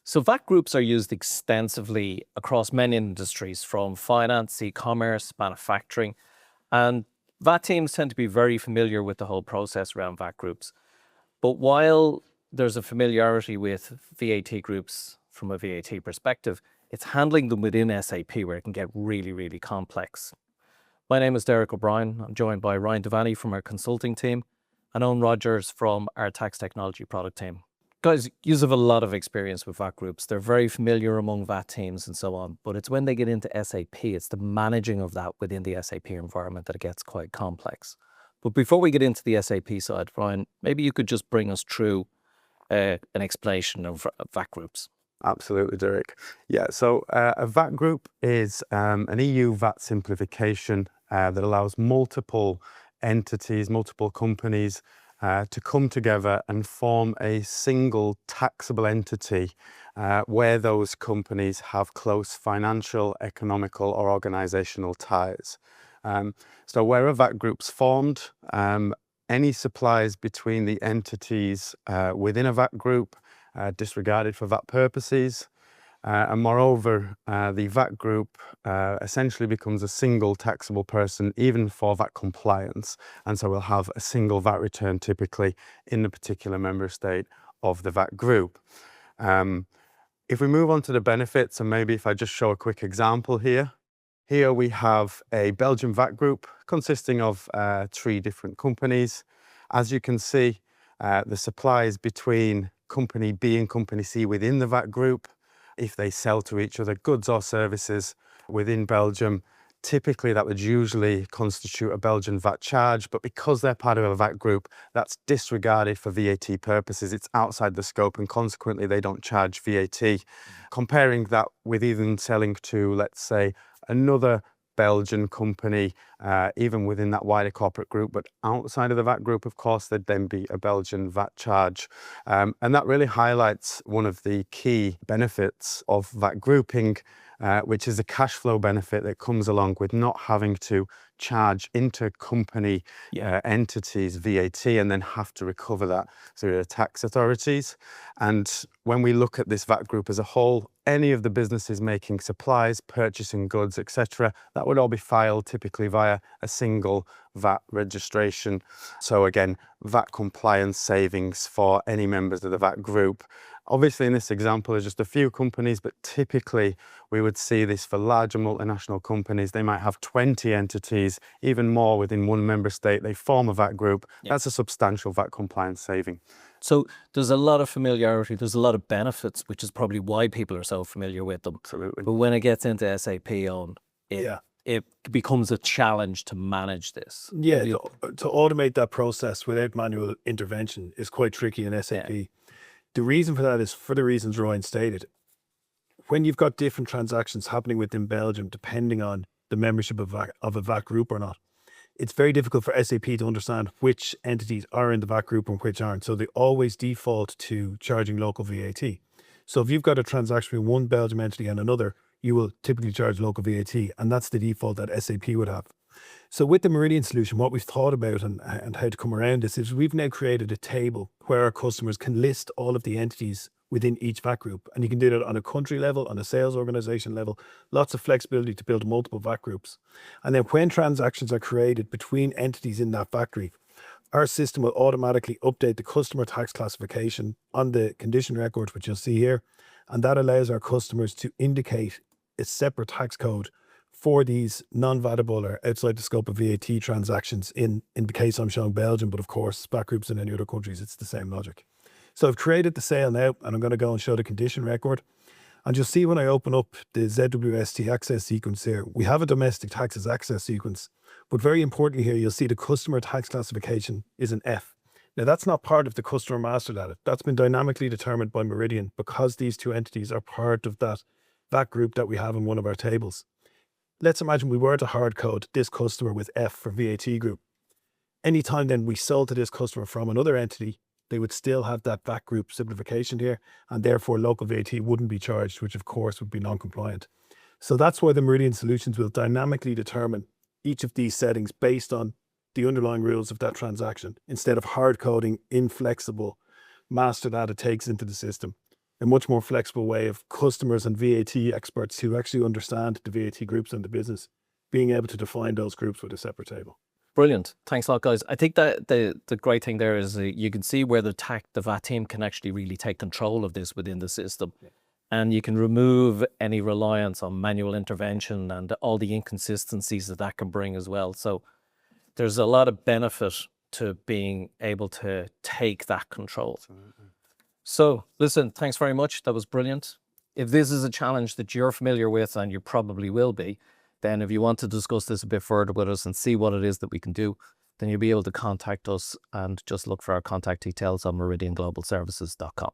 So VAT groups are used extensively across many industries from finance, e-commerce, manufacturing, and VAT teams tend to be very familiar with the whole process around VAT groups. But while there's a familiarity with VAT groups from a VAT perspective, it's handling them within SAP where it can get really, really complex. My name is Derek O'Brien. I'm joined by Ryan Devaney from our consulting team and Owen Rogers from our tax technology product team. Guys, you have a lot of experience with VAT groups. They're very familiar among VAT teams and so on, but it's when they get into SAP, it's the managing of that within the SAP environment that it gets quite complex. But before we get into the SAP side, Ryan, maybe you could just bring us through an explanation of VAT groups. Absolutely, Derek. Yeah, so a VAT group is an EU VAT simplification that allows multiple entities, multiple companies to come together and form a single taxable entity where those companies have close financial, economical or organisational ties. So where a VAT group's formed, any supplies between the entities within a VAT group disregarded for VAT purposes. And moreover, the VAT group essentially becomes a single taxable person, even for VAT compliance. And so we'll have a single VAT return typically in the particular member state of the VAT group. If we move on to the benefits, and maybe if I just show a quick example here. Here we have a Belgian VAT group consisting of 3 different companies. As you can see, the supplies between company B and company C within the VAT group, if they sell to each other goods or services within Belgium, typically that would usually constitute a Belgian VAT charge, but because they're part of a VAT group, that's disregarded for VAT purposes. It's outside the scope and consequently they don't charge VAT. Comparing that with even selling to, let's say, another Belgian company, even within that wider corporate group, but outside of the VAT group, of course, there'd then be a Belgian VAT charge. And that really highlights one of the key benefits of VAT grouping, which is the cash flow benefit that comes along with not having to charge intercompany entities VAT and then have to recover that through the tax authorities. And when we look at this VAT group as a whole, any of the businesses making supplies, purchasing goods, etc., that would all be filed typically via a single VAT registration. So again, VAT compliance savings for any members of the VAT group. Obviously, in this example, there's just a few companies, but typically we would see this for larger multinational companies. They might have 20 entities, even more within one member state. They form a VAT group. That's a substantial VAT compliance saving. So there's a lot of familiarity, there's a lot of benefits, which is probably why people are so familiar with them. Absolutely. But when it gets into SAP it becomes a challenge to manage this. Yeah, to automate that process without manual intervention is quite tricky in SAP. Yeah. The reason for that is for the reasons Ryan stated. When you've got different transactions happening within Belgium, depending on the membership of a VAT group or not, it's very difficult for SAP to understand which entities are in the VAT group and which aren't. So they always default to charging local VAT. So if you've got a transaction between one Belgium entity and another, you will typically charge local VAT, and that's the default that SAP would have. So with the Meridian solution, what we've thought about and how to come around this is we've now created a table where our customers can list all of the entities within each VAT group. And you can do that on a country level, on a sales organization level, lots of flexibility to build multiple VAT groups. And then when transactions are created between entities in that VAT group, our system will automatically update the customer tax classification on the condition record, which you'll see here. And that allows our customers to indicate a separate tax code for these non-VATable or outside the scope of VAT transactions in the case I'm showing Belgium, but of course, VAT groups in any other countries, it's the same logic. So I've created the sale now, and I'm going to go and show the condition record. And you'll see when I open up the ZWST access sequence here, we have a domestic taxes access sequence, but very importantly here, you'll see the customer tax classification is an F. Now that's not part of the customer master data. That's been dynamically determined by Meridian because these 2 entities are part of that VAT group that we have in one of our tables. Let's imagine we were to hard code this customer with F for VAT group. Anytime then we sold to this customer from another entity, they would still have that VAT group simplification here, and therefore local VAT wouldn't be charged, which of course would be non-compliant. So that's why the Meridian solutions will dynamically determine each of these settings based on the underlying rules of that transaction, instead of hard coding inflexible master data takes into the system. a much more flexible way of customers and VAT experts who actually understand the VAT groups and the business being able to define those groups with a separate table. Brilliant. Thanks a lot, guys. I think that the great thing there is you can see where the VAT team can actually really take control of this within the system. Yeah. And you can remove any reliance on manual intervention and all the inconsistencies that that can bring as well. So there's a lot of benefit to being able to take that control. So listen, thanks very much. That was brilliant. If this is a challenge that you're familiar with, and you probably will be, then if you want to discuss this a bit further with us and see what it is that we can do, then you'll be able to contact us and just look for our contact details on meridianglobalservices.com.